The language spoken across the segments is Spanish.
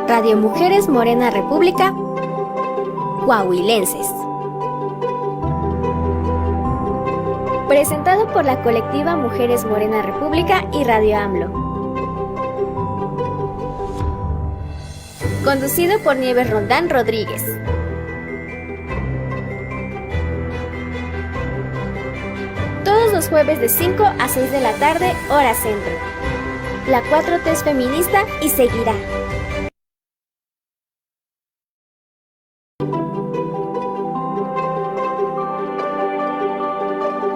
Radio Mujeres Morena República, Coahuilenses. Presentado por la colectiva Mujeres Morena República y Radio AMLO. Conducido por Nieves Rondán Rodríguez. Todos los jueves de 5 a 6 de la tarde, hora centro. La 4T es feminista y seguirá.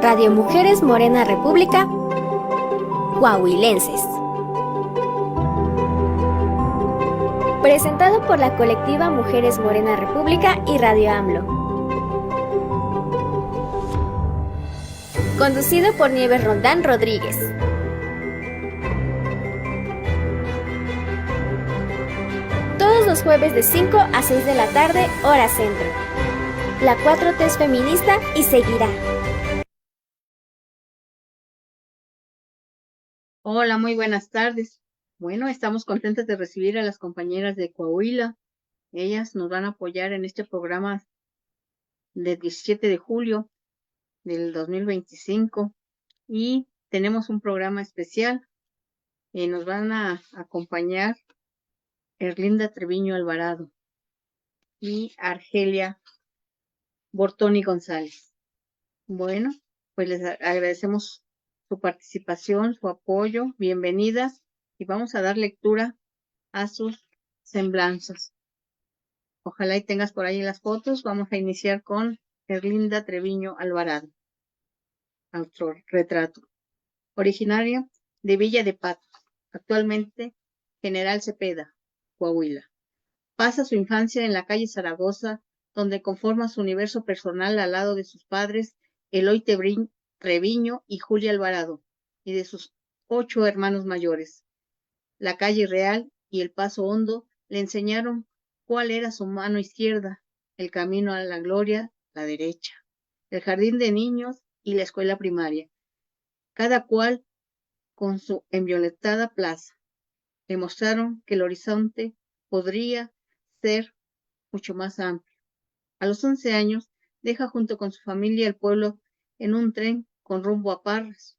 Radio Mujeres Morena República, Coahuilenses. Presentado por la colectiva Mujeres Morena República y Radio AMLO. Conducido por Nieves Rondán Rodríguez. Todos los jueves de 5 a 6 de la tarde, hora centro. La 4T es feminista y seguirá. Hola, muy buenas tardes. Bueno, estamos contentas de recibir a las compañeras de Coahuila. Ellas nos van a apoyar en este programa del 17 de julio del 2025 y tenemos un programa especial. Nos van a acompañar Erlinda Treviño Alvarado y Argelia Bortoni González. Bueno, pues les agradecemos su participación, su apoyo, bienvenidas, y vamos a dar lectura a sus semblanzas. Ojalá y tengas por ahí las fotos. Vamos a iniciar con Erlinda Treviño Alvarado. Autorretrato. Originaria de Villa de Patos, actualmente General Cepeda, Coahuila. Pasa su infancia en la calle Zaragoza, donde conforma su universo personal al lado de sus padres, Eloy Treviño y Julia Alvarado, y de sus 8 hermanos mayores. La calle Real y el Paso Hondo le enseñaron cuál era su mano izquierda, el camino a la gloria, la derecha, el jardín de niños y la escuela primaria, cada cual con su envioletada plaza. Le mostraron que el horizonte podría ser mucho más amplio. A los 11 años, deja junto con su familia el pueblo en un tren con rumbo a Parras,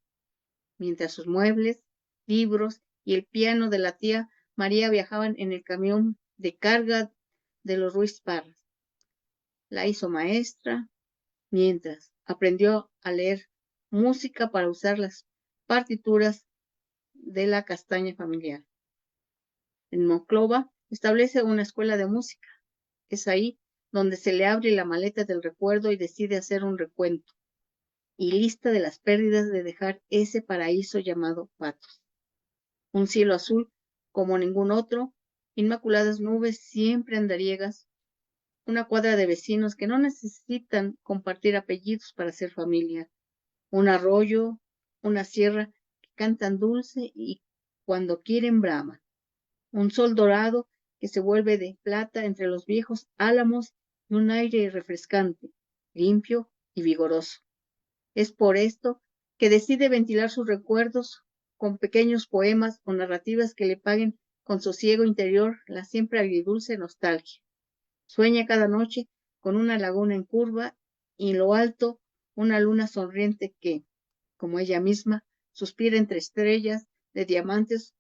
mientras sus muebles, libros y el piano de la tía María viajaban en el camión de carga de los Ruiz Parras. La hizo maestra, mientras aprendió a leer música para usar las partituras de la castaña familiar. En Monclova establece una escuela de música. Es ahí donde se le abre la maleta del recuerdo y decide hacer un recuento y lista de las pérdidas de dejar ese paraíso llamado Patos. Un cielo azul como ningún otro, inmaculadas nubes siempre andariegas, una cuadra de vecinos que no necesitan compartir apellidos para ser familia, un arroyo, una sierra que cantan dulce y cuando quieren brama, un sol dorado que se vuelve de plata entre los viejos álamos y un aire refrescante, limpio y vigoroso. Es por esto que decide ventilar sus recuerdos con pequeños poemas o narrativas que le paguen con sosiego interior la siempre agridulce nostalgia. Sueña cada noche con una laguna en curva y en lo alto una luna sonriente que, como ella misma, suspira entre estrellas de diamantes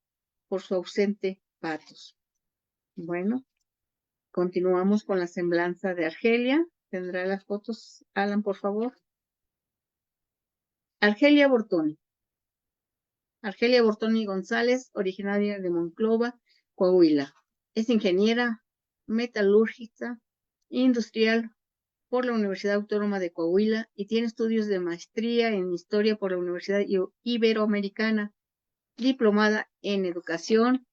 por su ausente Patos. Bueno, continuamos con la semblanza de Argelia. ¿Tendrá las fotos, Alan, por favor? Argelia Bortoni. Argelia Bortoni González, originaria de Monclova, Coahuila. Es ingeniera metalúrgica industrial por la Universidad Autónoma de Coahuila y tiene estudios de maestría en historia por la Universidad Iberoamericana, diplomada en educación,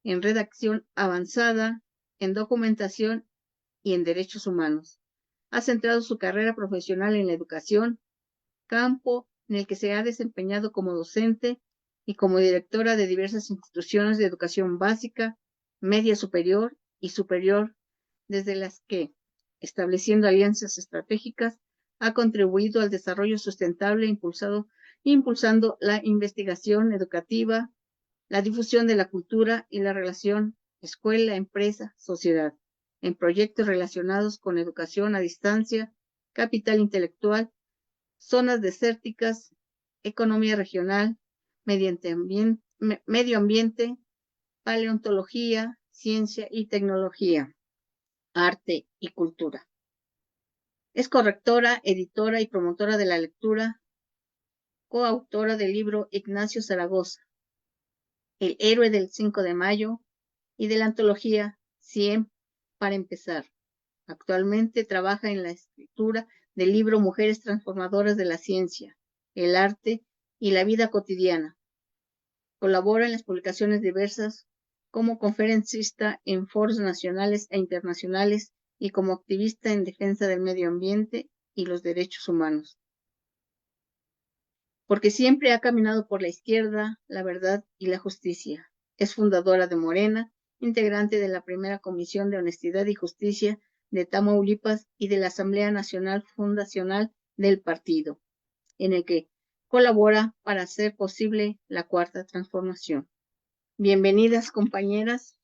en redacción avanzada, en documentación y en derechos humanos. Ha centrado su carrera profesional en la educación, campo en el que se ha desempeñado como docente y como directora de diversas instituciones de educación básica, media superior y superior, desde las que, estableciendo alianzas estratégicas, ha contribuido al desarrollo sustentable impulsado impulsando la investigación educativa, la difusión de la cultura y la relación escuela, empresa, sociedad, en proyectos relacionados con educación a distancia, capital intelectual, zonas desérticas, economía regional, medio ambiente, paleontología, ciencia y tecnología, arte y cultura. Es correctora, editora y promotora de la lectura, coautora del libro Ignacio Zaragoza, El héroe del 5 de mayo, y de la antología 100 para empezar. Actualmente trabaja en la escritura del libro Mujeres Transformadoras de la Ciencia, el Arte y la Vida Cotidiana. Colabora en las publicaciones diversas como conferencista en foros nacionales e internacionales y como activista en defensa del medio ambiente y los derechos humanos. Porque siempre ha caminado por la izquierda, la verdad y la justicia. Es fundadora de Morena, integrante de la primera Comisión de Honestidad y Justicia de Tamaulipas y de la Asamblea Nacional Fundacional del partido, en el que colabora para hacer posible la cuarta transformación. Bienvenidas, compañeras.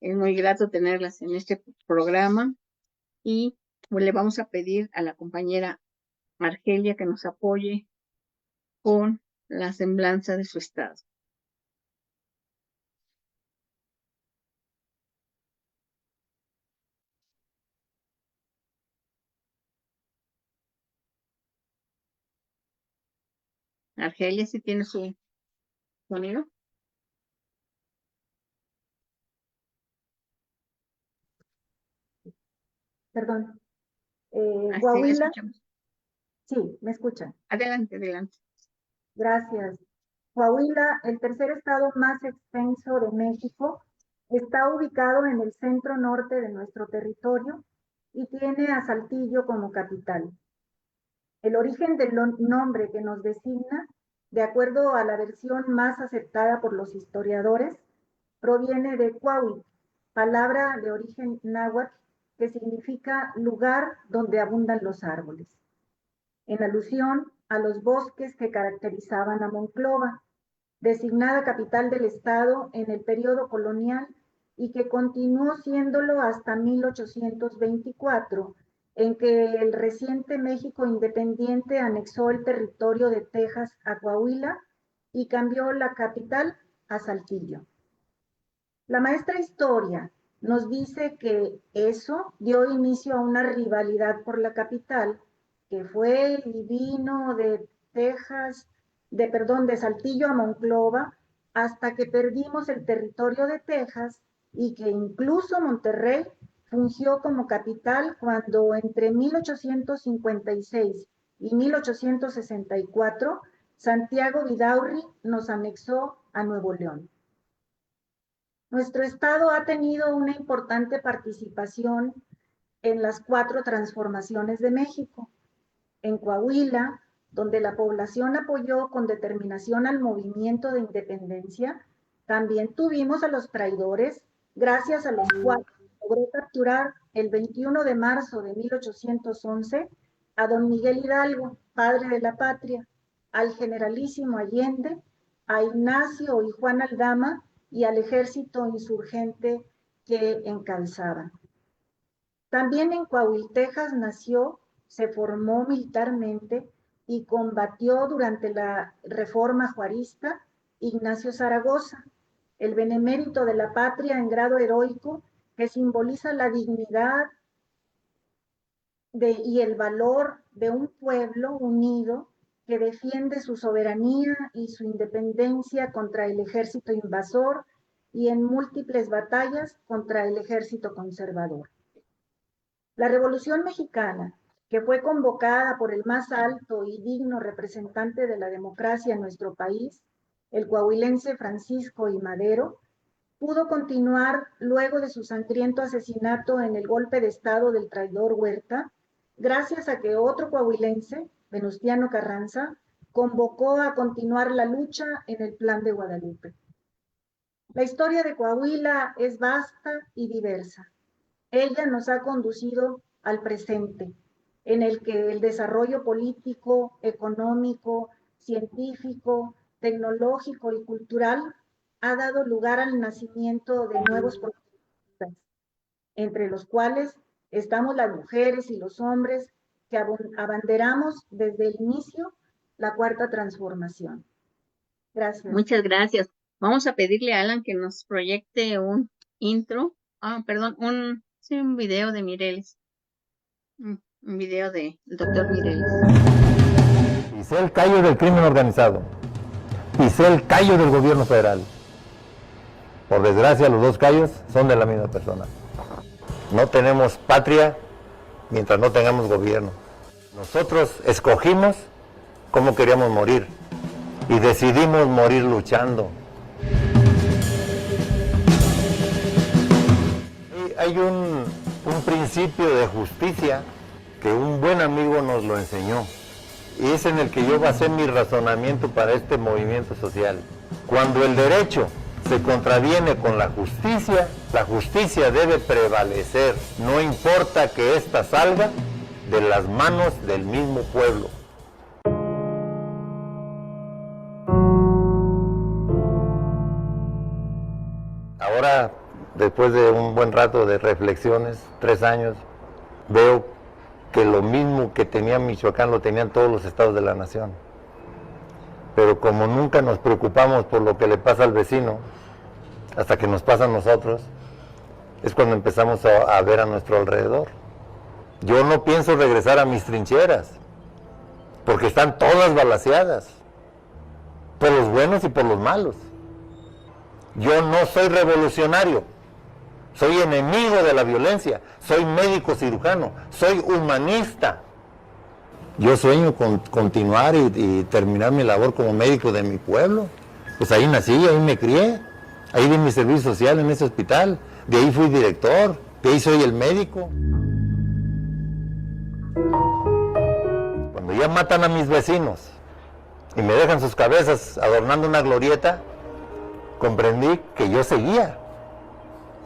Es muy grato tenerlas en este programa y le vamos a pedir a la compañera Argelia que nos apoye con la semblanza de su estado. Argelia, ¿sí tiene su sonido? Perdón. Sí, Coahuila, escuchamos. sí, me escuchan. Adelante, adelante. Gracias. Coahuila, el tercer estado más extenso de México, está ubicado en el centro norte de nuestro territorio y tiene a Saltillo como capital. El origen del nombre que nos designa, de acuerdo a la versión más aceptada por los historiadores, proviene de Cuauhitl, palabra de origen náhuatl que significa lugar donde abundan los árboles, en alusión a los bosques que caracterizaban a Monclova, designada capital del estado en el periodo colonial y que continuó siéndolo hasta 1824, en que el reciente México independiente anexó el territorio de Texas a Coahuila y cambió la capital a Saltillo. La maestra historia nos dice que eso dio inicio a una rivalidad por la capital, que fue y vino de de Saltillo a Monclova, hasta que perdimos el territorio de Texas y que incluso Monterrey fungió como capital cuando entre 1856 y 1864 Santiago Vidaurri nos anexó a Nuevo León. Nuestro estado ha tenido una importante participación en las 4 transformaciones de México. En Coahuila, donde la población apoyó con determinación al movimiento de independencia, también tuvimos a los traidores, gracias a los cuales logró capturar el 21 de marzo de 1811 a don Miguel Hidalgo, padre de la patria, al generalísimo Allende, a Ignacio y Juan Aldama y al ejército insurgente que encalzaban. También en Coahuila, Texas nació, se formó militarmente y combatió durante la Reforma Juarista Ignacio Zaragoza, el benemérito de la patria en grado heroico que simboliza la dignidad y el valor de un pueblo unido que defiende su soberanía y su independencia contra el ejército invasor y en múltiples batallas contra el ejército conservador. La Revolución Mexicana, que fue convocada por el más alto y digno representante de la democracia en nuestro país, el coahuilense Francisco I. Madero, pudo continuar luego de su sangriento asesinato en el golpe de estado del traidor Huerta, gracias a que otro coahuilense, Venustiano Carranza, convocó a continuar la lucha en el Plan de Guadalupe. La historia de Coahuila es vasta y diversa. Ella nos ha conducido al presente, en el que el desarrollo político, económico, científico, tecnológico y cultural ha dado lugar al nacimiento de nuevos protagonistas, entre los cuales estamos las mujeres y los hombres que abanderamos desde el inicio la cuarta transformación. Gracias. Muchas gracias. Vamos a pedirle a Alan que nos proyecte un intro, un video de Mireles. Un video del doctor Mireles. Pisé el callo del crimen organizado. Pisé el callo del gobierno federal. Por desgracia, los dos callos son de la misma persona. No tenemos patria mientras no tengamos gobierno. Nosotros escogimos cómo queríamos morir y decidimos morir luchando. Hay un principio de justicia que un buen amigo nos lo enseñó y es en el que yo basé mi razonamiento para este movimiento social. Cuando el derecho se contraviene con la justicia debe prevalecer, no importa que ésta salga de las manos del mismo pueblo. Ahora, después de un buen rato de reflexiones, 3 años, veo que lo mismo que tenía Michoacán lo tenían todos los estados de la nación. Pero como nunca nos preocupamos por lo que le pasa al vecino, hasta que nos pasa a nosotros, es cuando empezamos a ver a nuestro alrededor. Yo no pienso regresar a mis trincheras, porque están todas balaceadas, por los buenos y por los malos. Yo no soy revolucionario, soy enemigo de la violencia, soy médico cirujano, soy humanista. Yo sueño con continuar y terminar mi labor como médico de mi pueblo. Pues ahí nací, ahí me crié, ahí di mi servicio social en ese hospital, de ahí fui director, de ahí soy el médico. Cuando ya matan a mis vecinos y me dejan sus cabezas adornando una glorieta, comprendí que yo seguía.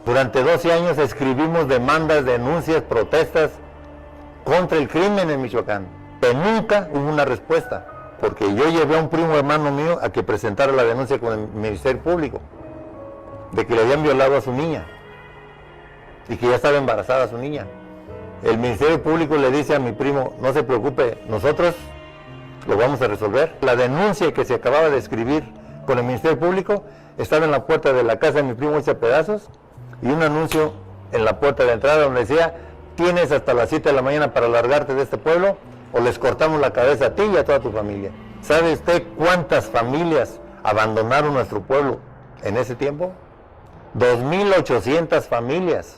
Durante 12 años escribimos demandas, denuncias, protestas contra el crimen en Michoacán, pero nunca hubo una respuesta, porque yo llevé a un primo hermano mío a que presentara la denuncia con el Ministerio Público, de que le habían violado a su niña, y que ya estaba embarazada su niña. El Ministerio Público le dice a mi primo, no se preocupe, nosotros lo vamos a resolver. La denuncia que se acababa de escribir con el Ministerio Público estaba en la puerta de la casa de mi primo hecha pedazos, y un anuncio en la puerta de entrada donde decía, tienes hasta las 7 de la mañana para largarte de este pueblo, o les cortamos la cabeza a ti y a toda tu familia. ¿Sabe usted cuántas familias abandonaron nuestro pueblo en ese tiempo? 2,800 familias.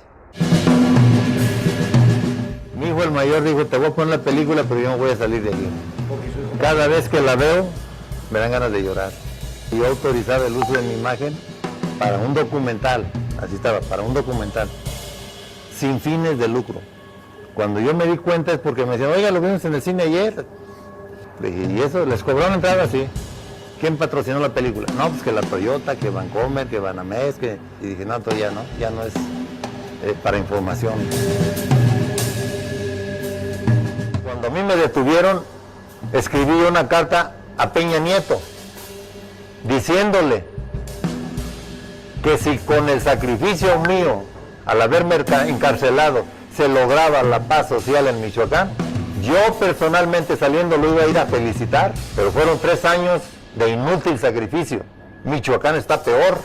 Mi hijo el mayor dijo, te voy a poner la película, pero yo no voy a salir de aquí. Cada vez que la veo, me dan ganas de llorar. Yo autorizaba el uso de mi imagen para un documental, así estaba, para un documental, sin fines de lucro. Cuando yo me di cuenta es porque me decían, oiga, lo vimos en el cine ayer. Le dije, ¿y eso? ¿Les cobraron entrada? Sí. ¿Quién patrocinó la película? No, pues que la Toyota, que Vancomer, que Banamex, que... Y dije, no, entonces ya no es para información. Cuando a mí me detuvieron, escribí una carta a Peña Nieto, diciéndole que si con el sacrificio mío, al haberme encarcelado, se lograba la paz social en Michoacán, yo personalmente saliendo lo iba a ir a felicitar, pero fueron 3 años de inútil sacrificio. Michoacán está peor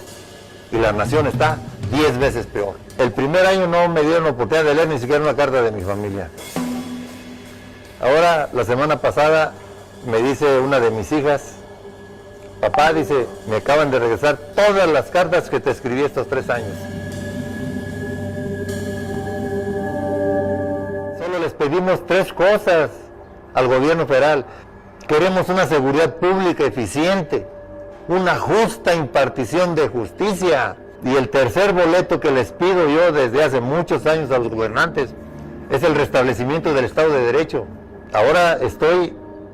y la nación está 10 veces peor. El primer año no me dieron la oportunidad de leer ni siquiera una carta de mi familia. Ahora, la semana pasada, me dice una de mis hijas, papá, dice, me acaban de regresar todas las cartas que te escribí estos 3 años. Solo les pedimos 3 cosas al gobierno federal. Queremos una seguridad pública eficiente, una justa impartición de justicia. Y el tercer boleto que les pido yo desde hace muchos años a los gobernantes es el restablecimiento del Estado de Derecho. Ahora estoy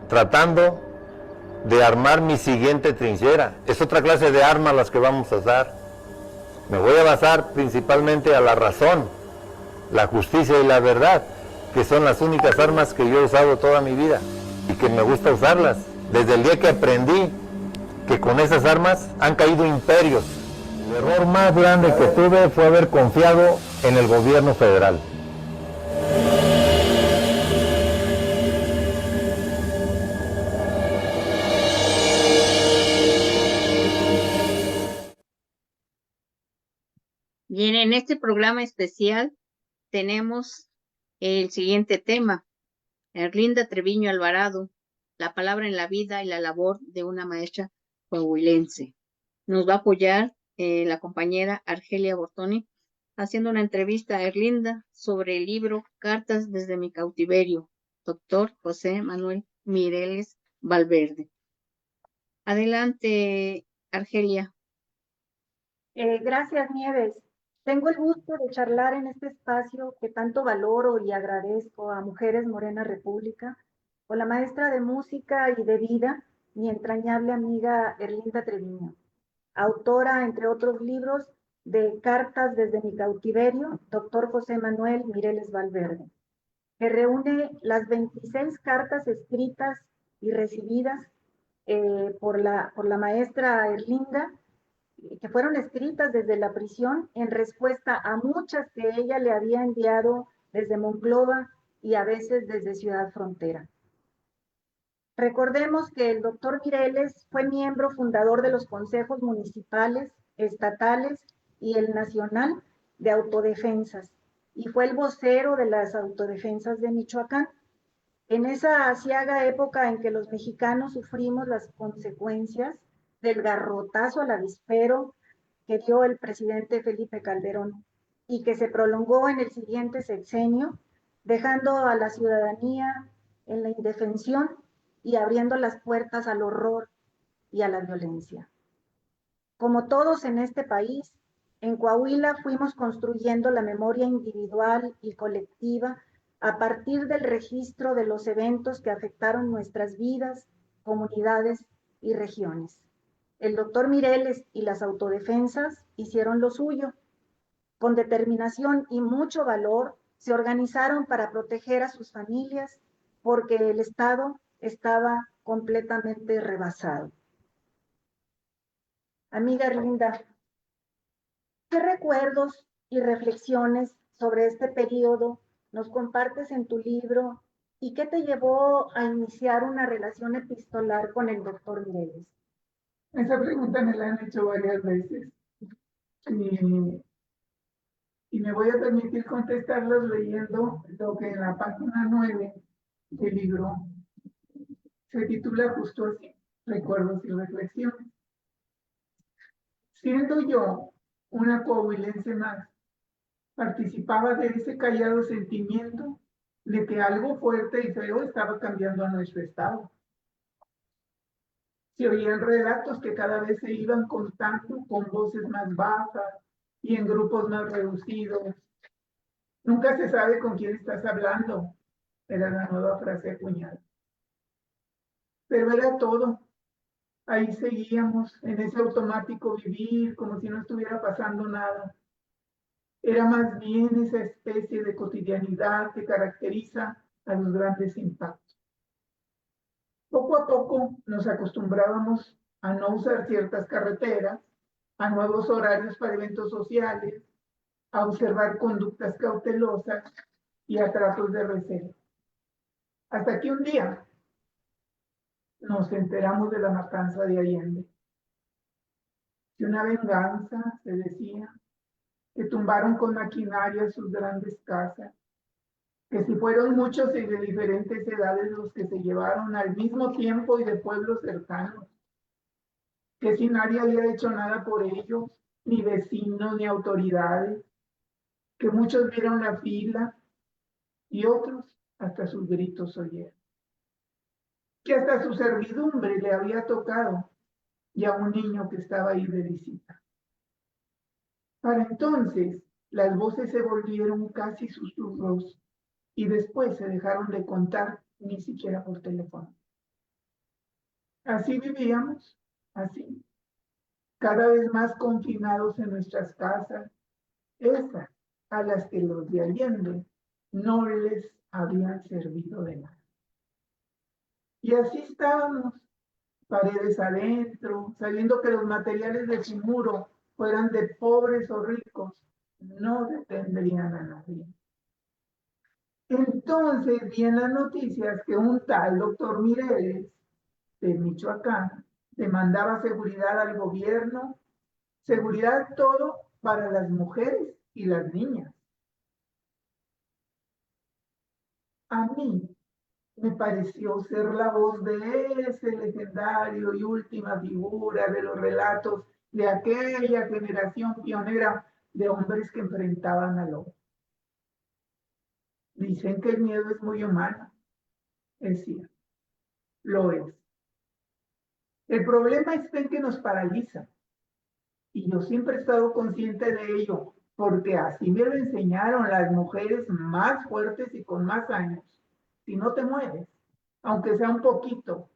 tratando de armar mi siguiente trinchera. Es otra clase de armas las que vamos a usar. Me voy a basar principalmente a la razón, la justicia y la verdad. que son las únicas armas que yo he usado toda mi vida y que me gusta usarlas. Desde el día que aprendí que con esas armas han caído imperios. El error más grande que tuve fue haber confiado en el gobierno federal. Bien, en este programa especial tenemos el siguiente tema: Erlinda Treviño Alvarado, la palabra en la vida y la labor de una maestra coahuilense. Nos va a apoyar la compañera Argelia Bortoni haciendo una entrevista a Erlinda sobre el libro Cartas desde mi cautiverio, doctor José Manuel Mireles Valverde. Adelante, Argelia. Gracias, Nieves. Tengo el gusto de charlar en este espacio que tanto valoro y agradezco a Mujeres Morena República, con la maestra de música y de vida, mi entrañable amiga Erlinda Treviño, autora, entre otros libros, de Cartas desde mi cautiverio, doctor José Manuel Mireles Valverde, que reúne las 26 cartas escritas y recibidas por la maestra Erlinda, que fueron escritas desde la prisión en respuesta a muchas que ella le había enviado desde Monclova y a veces desde Ciudad Frontera. Recordemos que el doctor Mireles fue miembro fundador de los consejos municipales, estatales y el nacional de autodefensas, y fue el vocero de las autodefensas de Michoacán. En esa aciaga época en que los mexicanos sufrimos las consecuencias del garrotazo al avispero que dio el presidente Felipe Calderón y que se prolongó en el siguiente sexenio, dejando a la ciudadanía en la indefensión y abriendo las puertas al horror y a la violencia. Como todos en este país, en Coahuila fuimos construyendo la memoria individual y colectiva a partir del registro de los eventos que afectaron nuestras vidas, comunidades y regiones. El doctor Mireles y las autodefensas hicieron lo suyo. Con determinación y mucho valor se organizaron para proteger a sus familias porque el Estado estaba completamente rebasado. Amiga Erlinda, ¿qué recuerdos y reflexiones sobre este periodo nos compartes en tu libro y qué te llevó a iniciar una relación epistolar con el doctor Mireles? Esa pregunta me la han hecho varias veces y me voy a permitir contestarlas leyendo lo que en la página 9 del libro se titula justo así: Recuerdos y reflexiones. Siendo yo una coahuilense más, participaba de ese callado sentimiento de que algo fuerte y feo estaba cambiando a nuestro estado. Se oían relatos que cada vez se iban contando con voces más bajas y en grupos más reducidos. Nunca se sabe con quién estás hablando, era la nueva frase acuñada. Pero era todo. Ahí seguíamos, en ese automático vivir, como si no estuviera pasando nada. Era más bien esa especie de cotidianidad que caracteriza a los grandes impactos. Poco a poco nos acostumbrábamos a no usar ciertas carreteras, a nuevos horarios para eventos sociales, a observar conductas cautelosas y a tratos de reserva. Hasta que un día nos enteramos de la matanza de Allende. De una venganza, se decía, que tumbaron con maquinaria sus grandes casas, que si fueron muchos y de diferentes edades los que se llevaron al mismo tiempo y de pueblos cercanos, que si nadie había hecho nada por ellos, ni vecinos ni autoridades, que muchos vieron la fila y otros hasta sus gritos oyeron, que hasta su servidumbre le había tocado y a un niño que estaba ahí de visita. Para entonces las voces se volvieron casi susurros y después se dejaron de contar ni siquiera por teléfono. Así vivíamos, así, cada vez más confinados en nuestras casas, esas a las que los de Allende no les habían servido de nada. Y así estábamos, paredes adentro, sabiendo que los materiales de su muro, fueran de pobres o ricos, no detendrían a nadie. Entonces vi en las noticias que un tal doctor Mireles de Michoacán demandaba seguridad al gobierno, seguridad todo para las mujeres y las niñas. A mí me pareció ser la voz de ese legendario y última figura de los relatos de aquella generación pionera de hombres que enfrentaban al lobo. Dicen que el miedo es muy humano, es cierto, lo es. El problema está en que nos paraliza, y yo siempre he estado consciente de ello, porque así me lo enseñaron las mujeres más fuertes y con más años. Si no te mueves, aunque sea un poquito,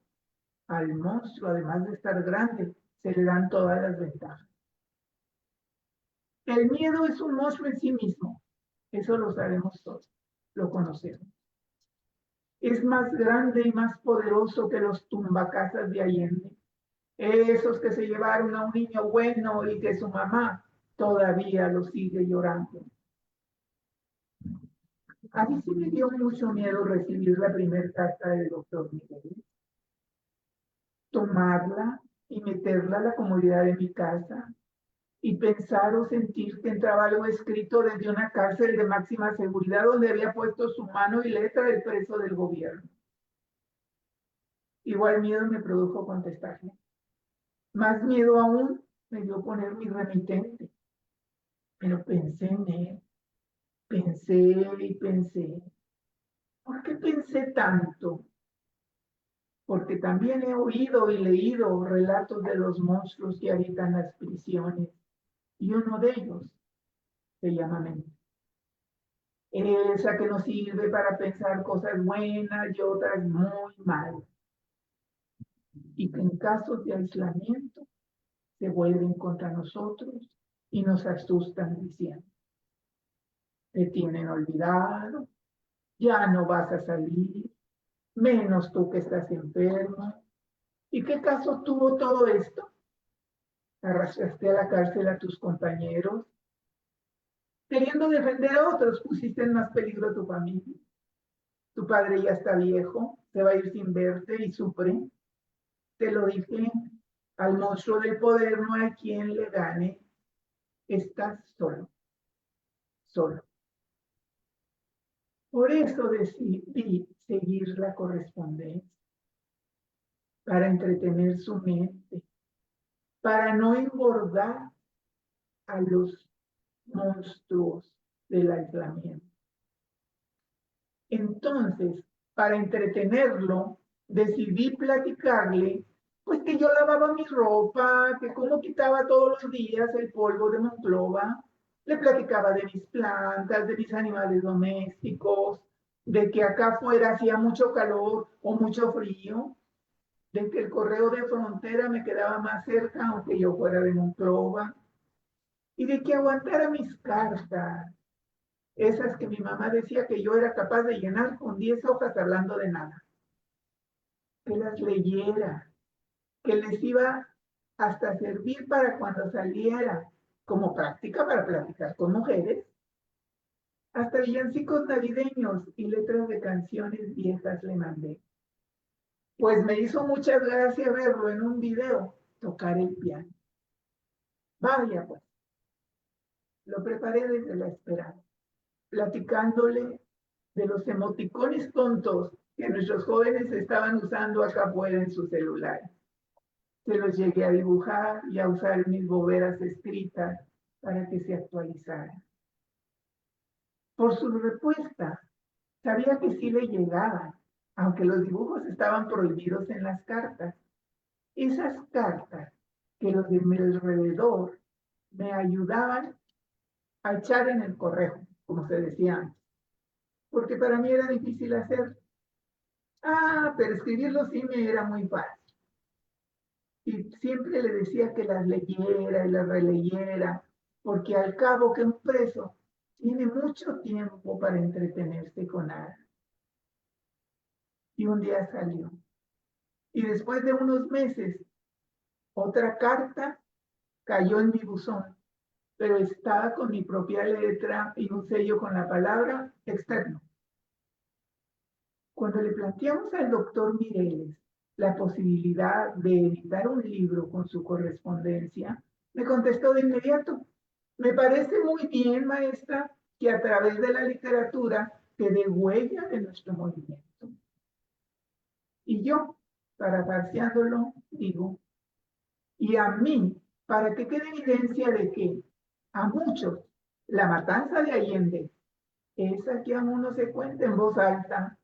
al monstruo, además de estar grande, se le dan todas las ventajas. El miedo es un monstruo en sí mismo, eso lo sabemos todos, lo conocemos. Es más grande y más poderoso que los tumbacasas de Allende, esos que se llevaron a un niño bueno y que su mamá todavía lo sigue llorando. A mí sí me dio mucho miedo recibir la primera carta del doctor Miguel, tomarla y meterla a la comodidad de mi casa y pensar o sentir que entraba algo escrito desde una cárcel de máxima seguridad donde había puesto su mano y letra el preso del gobierno. Igual miedo me produjo contestarle. Más miedo aún me dio poner mi remitente. Pero pensé en él, pensé y pensé. ¿Por qué pensé tanto? Porque también he oído y leído relatos de los monstruos que habitan las prisiones, y uno de ellos se llama mente. Esa que nos sirve para pensar cosas buenas y otras muy malas, y que en casos de aislamiento se vuelven contra nosotros y nos asustan diciendo: te tienen olvidado, ya no vas a salir, menos tú que estás enfermo. ¿Y qué caso tuvo todo esto? Arrastraste a la cárcel a tus compañeros, queriendo defender a otros, pusiste en más peligro a tu familia. Tu padre ya está viejo, se va a ir sin verte y sufre. Te lo dije, al monstruo del poder no hay quien le gane. Estás solo, solo. Por eso decidí seguir la correspondencia, para entretener su mente, para no engordar a los monstruos del aislamiento. Entonces, para entretenerlo, decidí platicarle, pues que yo lavaba mi ropa, que cómo quitaba todos los días el polvo de Monclova. Le platicaba de mis plantas, de mis animales domésticos, de que acá afuera hacía mucho calor o mucho frío, de que el correo de frontera me quedaba más cerca aunque yo fuera de Monclova, y de que aguantara mis cartas, esas que mi mamá decía que yo era capaz de llenar con 10 hojas hablando de nada. Que las leyera, que les iba hasta servir para cuando saliera, como práctica para platicar con mujeres. Hasta villancicos navideños y letras de canciones viejas le mandé. Pues me hizo mucha gracia verlo en un video tocar el piano. Vaya pues, lo preparé desde la esperanza, platicándole de los emoticones tontos que nuestros jóvenes estaban usando acá afuera en sus celulares. Se los llegué a dibujar y a usar mis boberas escritas para que se actualizaran. Por su respuesta, sabía que sí le llegaban, aunque los dibujos estaban prohibidos en las cartas. Esas cartas que los de mi alrededor me ayudaban a echar en el correo, como se decía antes, porque para mí era difícil hacer. Pero escribirlo sí me era muy fácil. Y siempre le decía que las leyera y las releyera, porque al cabo que un preso tiene mucho tiempo para entretenerse con algo. y un día salió. Y después de unos meses, otra carta cayó en mi buzón, pero estaba con mi propia letra y un sello con la palabra externo. Cuando le planteamos al doctor Mireles la posibilidad de editar un libro con su correspondencia, me contestó de inmediato: me parece muy bien, maestra, que a través de la literatura quede huella de nuestro movimiento. Y yo, parafraseándolo, digo, y a mí, para que quede evidencia de que a muchos la matanza de Allende, esa que aún no se cuenta en voz alta,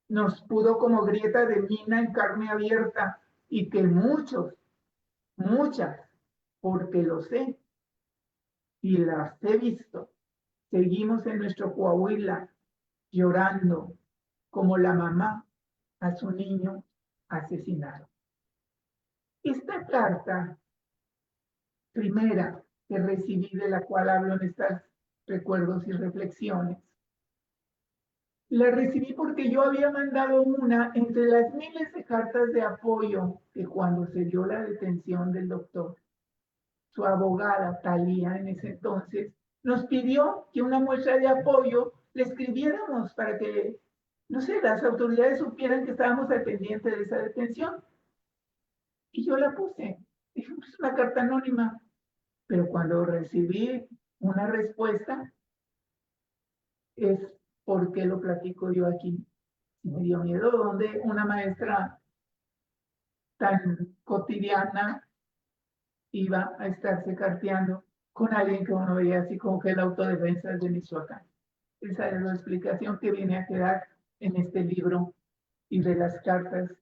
nos pudo como grieta de mina en carne abierta, y que muchos, muchas, porque lo sé y las he visto, seguimos en nuestro Coahuila llorando como la mamá a su niño asesinado. Esta carta primera que recibí, de la cual hablo en estos recuerdos y reflexiones, la recibí porque yo había mandado una entre las miles de cartas de apoyo que, cuando se dio la detención del doctor, su abogada, Talía, en ese entonces, nos pidió que una muestra de apoyo le escribiéramos para que, no sé, las autoridades supieran que estábamos al pendiente de esa detención. Y yo la puse. Dije, pues, una carta anónima. Pero cuando recibí una respuesta, es porque lo platico yo aquí. Me dio miedo, donde una maestra tan cotidiana iba a estarse carteando con alguien que uno veía así como que el autodefensa de Michoacán. Esa es la explicación que viene a quedar en este libro, y de las cartas,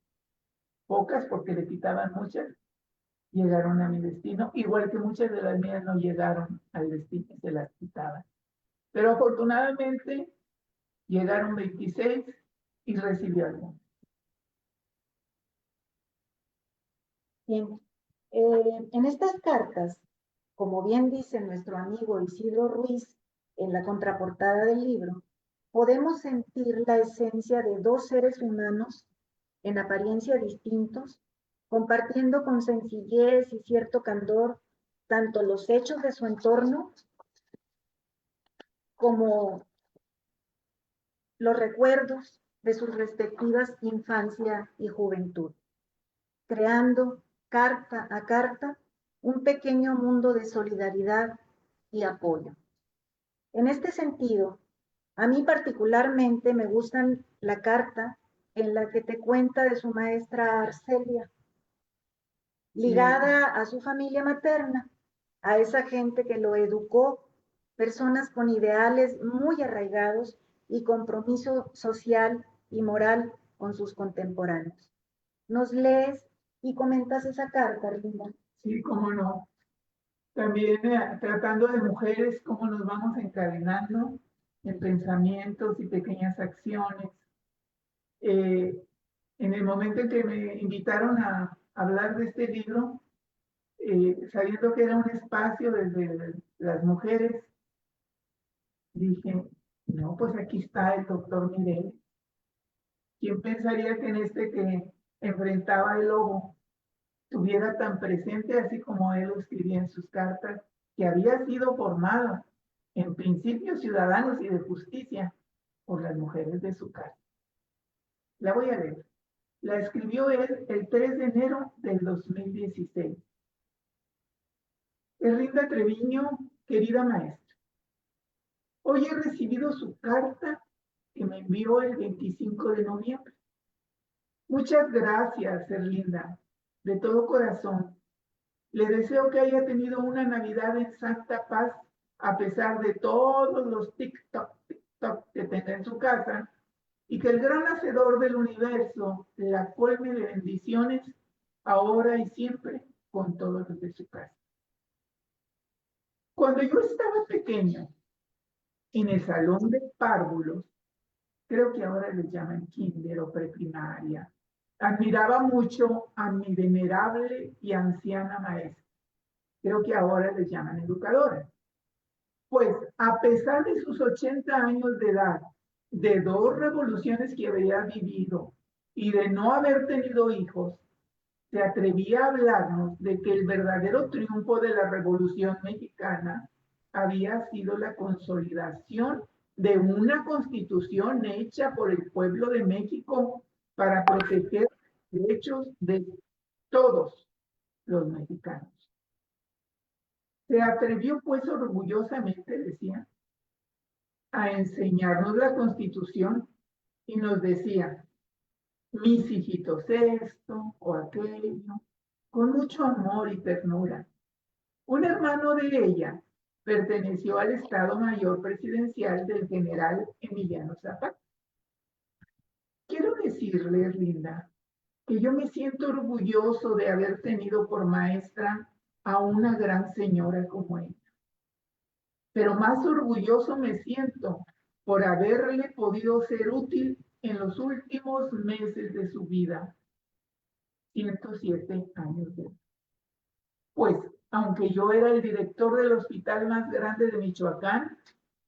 pocas porque le quitaban muchas, llegaron a mi destino, igual que muchas de las mías no llegaron al destino, se las quitaban. Pero afortunadamente llegaron 26 y recibí algunas. Bien, en estas cartas, como bien dice nuestro amigo Isidro Ruiz en la contraportada del libro, podemos sentir la esencia de dos seres humanos en apariencia distintos, compartiendo con sencillez y cierto candor tanto los hechos de su entorno como los recuerdos de sus respectivas infancia y juventud, creando carta a carta un pequeño mundo de solidaridad y apoyo. En este sentido, a mí particularmente me gusta la carta en la que te cuenta de su maestra Arcelia, ligada a su familia materna, a esa gente que lo educó, personas con ideales muy arraigados y compromiso social y moral con sus contemporáneos. ¿Nos lees y comentas esa carta, Linda? Sí, cómo no. También tratando de mujeres, cómo nos vamos encadenando en pensamientos y pequeñas acciones. En el momento en que me invitaron a hablar de este libro, sabiendo que era un espacio desde las mujeres, dije, no, pues aquí está el doctor Mireles. ¿Quién pensaría que en este que enfrentaba el lobo estuviera tan presente, así como él lo escribía en sus cartas, que había sido formado en principios ciudadanos y de justicia por las mujeres de su casa? La voy a leer. La escribió él el 3 de enero del 2016. Erlinda Treviño, querida maestra, hoy he recibido su carta que me envió el 25 de noviembre. Muchas gracias, Erlinda, de todo corazón. Le deseo que haya tenido una Navidad en santa paz, a pesar de todos los TikTok que tenga en su casa, y que el gran hacedor del universo la colme de bendiciones ahora y siempre con todos los de su casa. Cuando yo estaba pequeño, en el salón de párvulos, creo que ahora les llaman kinder o preprimaria, admiraba mucho a mi venerable y anciana maestra. Creo que ahora les llaman educadora. Pues, a pesar de sus 80 años de edad, de 2 revoluciones que había vivido y de no haber tenido hijos, se atrevía a hablarnos de que el verdadero triunfo de la Revolución Mexicana había sido la consolidación de una constitución hecha por el pueblo de México para proteger los derechos de todos los mexicanos. Se atrevió, pues, orgullosamente, decía, a enseñarnos la Constitución y nos decía, mis hijitos esto o aquello, con mucho amor y ternura. Un hermano de ella perteneció al Estado Mayor Presidencial del general Emiliano Zapata. Quiero decirles, Linda, que yo me siento orgulloso de haber tenido por maestra a una gran señora como ella. Pero más orgulloso me siento por haberle podido ser útil en los últimos meses de su vida, 107 años de edad. Pues, aunque yo era el director del hospital más grande de Michoacán,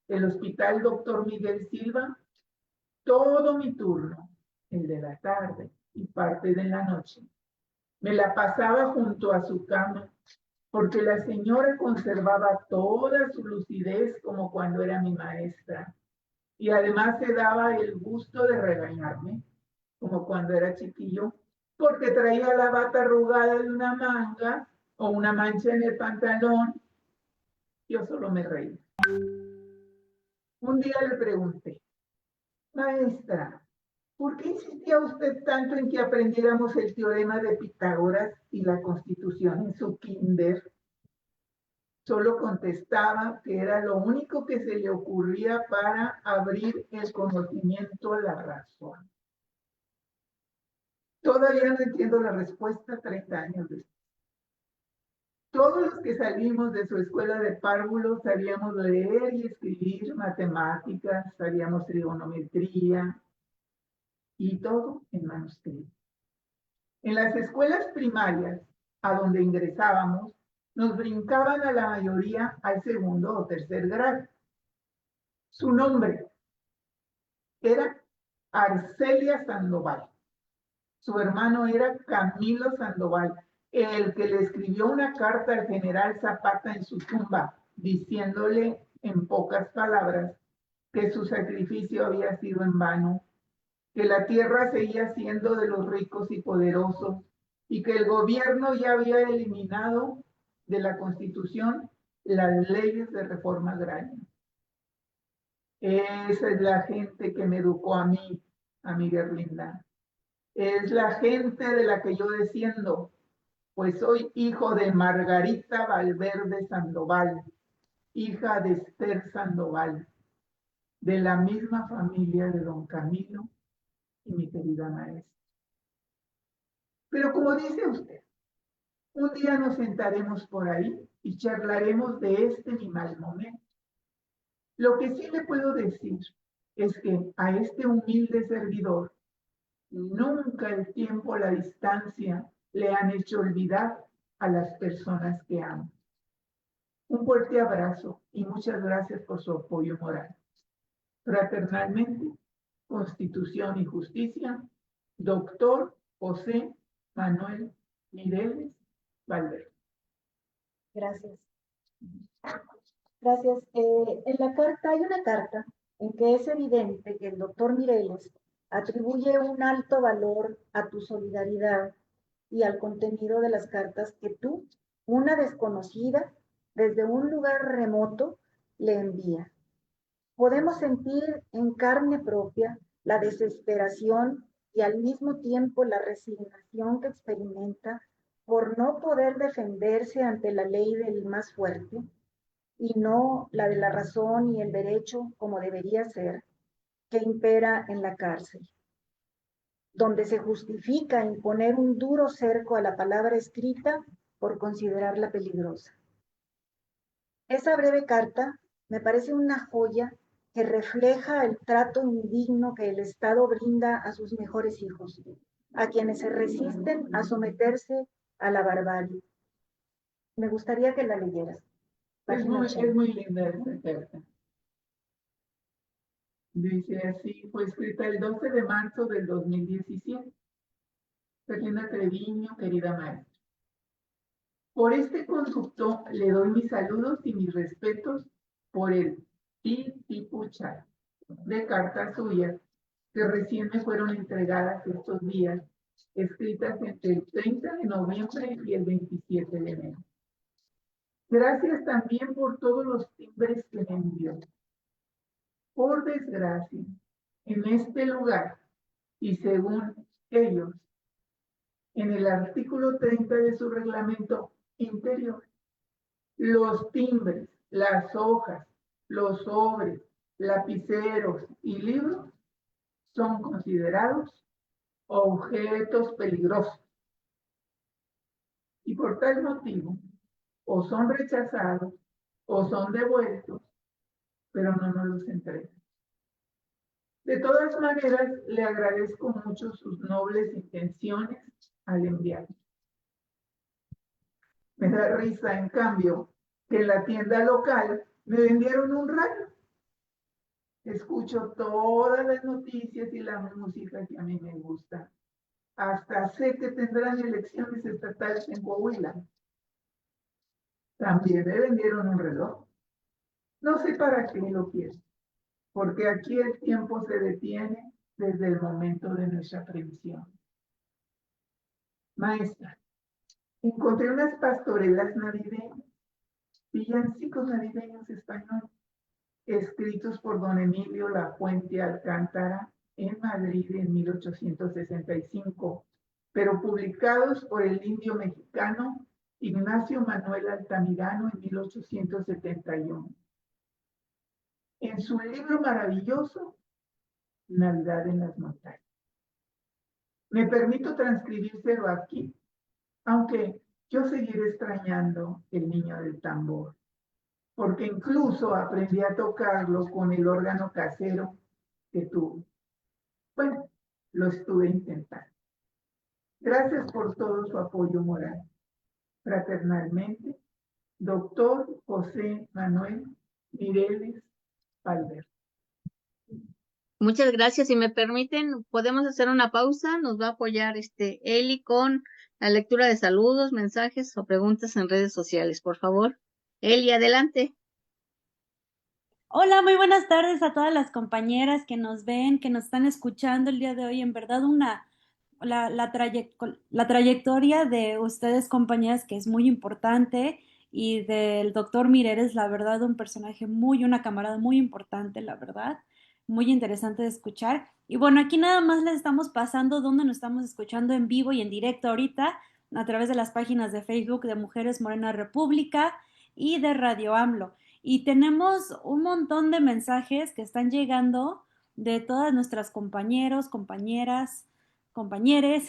el Hospital Dr. Miguel Silva, todo mi turno, el de la tarde y parte de la noche, me la pasaba junto a su cama, porque la señora conservaba toda su lucidez como cuando era mi maestra, y además se daba el gusto de regañarme, como cuando era chiquillo, porque traía la bata arrugada de una manga o una mancha en el pantalón. Yo solo me reí. Un día le pregunté, maestra, ¿por qué insistía usted tanto en que aprendiéramos el teorema de Pitágoras y la Constitución en su kinder? Solo contestaba que era lo único que se le ocurría para abrir el conocimiento a la razón. Todavía no entiendo la respuesta 30 años después. Todos los que salimos de su escuela de párvulos sabíamos leer y escribir matemáticas, sabíamos trigonometría y todo en manuscrito. En las escuelas primarias, a donde ingresábamos, nos brincaban a la mayoría al segundo o tercer grado. Su nombre era Arcelia Sandoval. Su hermano era Camilo Sandoval, el que le escribió una carta al general Zapata en su tumba, diciéndole en pocas palabras que su sacrificio había sido en vano, que la tierra seguía siendo de los ricos y poderosos, y que el gobierno ya había eliminado de la Constitución las leyes de reforma agraria. Esa es la gente que me educó a mí, amiga Erlinda. Es la gente de la que yo desciendo, pues soy hijo de Margarita Valverde Sandoval, hija de Esther Sandoval, de la misma familia de don Camilo y mi querida maestra. Pero como dice usted, un día nos sentaremos por ahí y charlaremos de este mi mal momento. Lo que sí le puedo decir es que a este humilde servidor nunca el tiempo o la distancia le han hecho olvidar a las personas que amo. Un fuerte abrazo y muchas gracias por su apoyo moral. Fraternalmente, Constitución y Justicia, Doctor José Manuel Mireles Valverde. Gracias. Gracias. En la carta hay una carta en que es evidente que el doctor Mireles atribuye un alto valor a tu solidaridad y al contenido de las cartas que tú, una desconocida, desde un lugar remoto, le envía. Podemos sentir en carne propia la desesperación y al mismo tiempo la resignación que experimenta por no poder defenderse ante la ley del más fuerte y no la de la razón y el derecho como debería ser, que impera en la cárcel, donde se justifica imponer un duro cerco a la palabra escrita por considerarla peligrosa. Esa breve carta me parece una joya que refleja el trato indigno que el Estado brinda a sus mejores hijos, a quienes se resisten a someterse a la barbarie. Me gustaría que la leyeras. Es muy linda esta carta. Dice así, fue escrita el 12 de marzo del 2017. Fernanda Treviño, querida maestra. Por este conducto le doy mis saludos y mis respetos por el Titipucha de cartas suyas que recién me fueron entregadas estos días, escritas entre el 30 de noviembre y el 27 de enero. Gracias también por todos los timbres que me envió. Por desgracia, en este lugar, y según ellos, en el artículo 30 de su reglamento interior, los timbres, las hojas, los sobres, lapiceros y libros son considerados objetos peligrosos y por tal motivo o son rechazados o son devueltos, pero no nos los entregan. De todas maneras, le agradezco mucho sus nobles intenciones al enviarlos. Me da risa, en cambio, que en la tienda local me vendieron un radio. Escucho todas las noticias y la música que a mí me gusta. Hasta sé que tendrán elecciones estatales en Coahuila. También me vendieron un reloj. No sé para qué lo quiero, porque aquí el tiempo se detiene desde el momento de nuestra previsión. Maestra, encontré unas pastorelas navideñas, villancicos navideños españoles, escritos por don Emilio Lafuente Alcántara en Madrid en 1865, pero publicados por el indio mexicano Ignacio Manuel Altamirano en 1871. En su libro maravilloso, Navidad en las montañas. Me permito transcribírselo aquí, aunque yo seguiré extrañando el niño del tambor, porque incluso aprendí a tocarlo con el órgano casero que tuve. Bueno, lo estuve intentando. Gracias por todo su apoyo moral. Fraternalmente, doctor José Manuel Mireles Valverde. Muchas gracias. Si me permiten, podemos hacer una pausa. Nos va a apoyar Eli con la lectura de saludos, mensajes o preguntas en redes sociales. Por favor, Eli, adelante. Hola, muy buenas tardes a todas las compañeras que nos ven, que nos están escuchando el día de hoy. En verdad, la trayectoria de ustedes, compañeras, que es muy importante, y del doctor Mireles, la verdad, un personaje una camarada muy importante, la verdad, muy interesante de escuchar. Y bueno, aquí nada más les estamos pasando donde nos estamos escuchando en vivo y en directo ahorita, a través de las páginas de Facebook de Mujeres Morena República y de Radio AMLO. Y tenemos un montón de mensajes que están llegando de todas nuestras compañeros, compañeras, compañeres.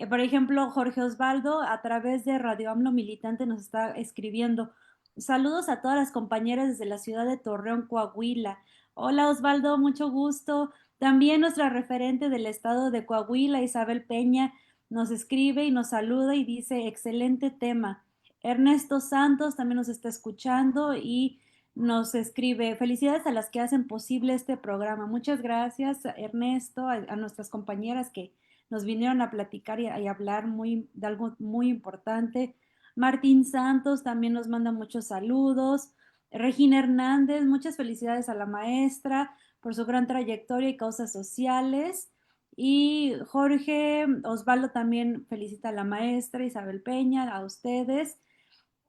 Por ejemplo, Jorge Osvaldo a través de Radio AMLO Militante nos está escribiendo: saludos a todas las compañeras desde la ciudad de Torreón, Coahuila. Hola Osvaldo, mucho gusto. También nuestra referente del estado de Coahuila, Isabel Peña, nos escribe y nos saluda y dice: excelente tema. Ernesto Santos también nos está escuchando y nos escribe: felicidades a las que hacen posible este programa. Muchas gracias, Ernesto, a nuestras compañeras que nos vinieron a platicar y hablar de algo muy importante. Martín Santos también nos manda muchos saludos. Regina Hernández, muchas felicidades a la maestra por su gran trayectoria y causas sociales. Y Jorge Osvaldo también felicita a la maestra Isabel Peña, a ustedes.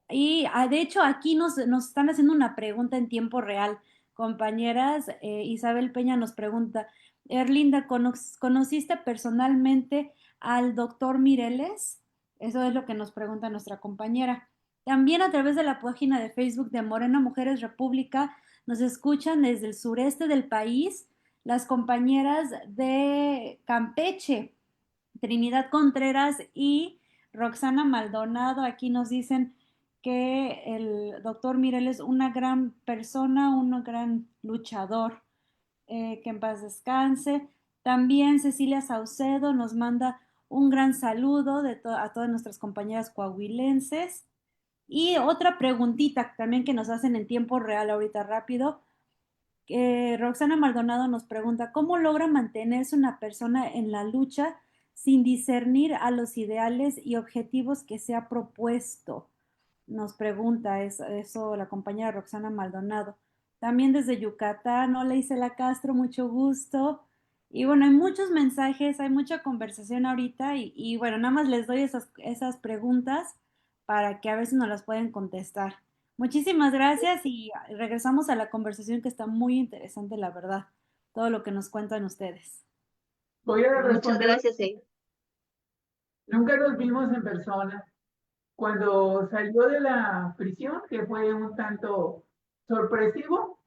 Y de hecho aquí nos están haciendo una pregunta en tiempo real, compañeras. Isabel Peña nos pregunta: Erlinda, ¿conociste personalmente al doctor Mireles? Eso es lo que nos pregunta nuestra compañera. También a través de la página de Facebook de Morena Mujeres República nos escuchan desde el sureste del país las compañeras de Campeche, Trinidad Contreras y Roxana Maldonado. Aquí nos dicen que el doctor Mirel es una gran persona, un gran luchador, que en paz descanse. También Cecilia Saucedo nos manda un gran saludo a todas nuestras compañeras coahuilenses. Y otra preguntita también que nos hacen en tiempo real ahorita rápido: Roxana Maldonado nos pregunta, ¿cómo logra mantenerse una persona en la lucha sin discernir a los ideales y objetivos que se ha propuesto? Nos pregunta eso la compañera Roxana Maldonado. También desde Yucatán, hola Isela Castro, mucho gusto. Y bueno, hay muchos mensajes, hay mucha conversación ahorita y bueno, nada más les doy esas preguntas para que a ver si nos las pueden contestar. Muchísimas gracias y regresamos a la conversación que está muy interesante, la verdad, todo lo que nos cuentan ustedes. Voy a Muchas responder. gracias, Eida. Nunca nos vimos en persona. Cuando salió de la prisión, que fue un tanto sorpresivo,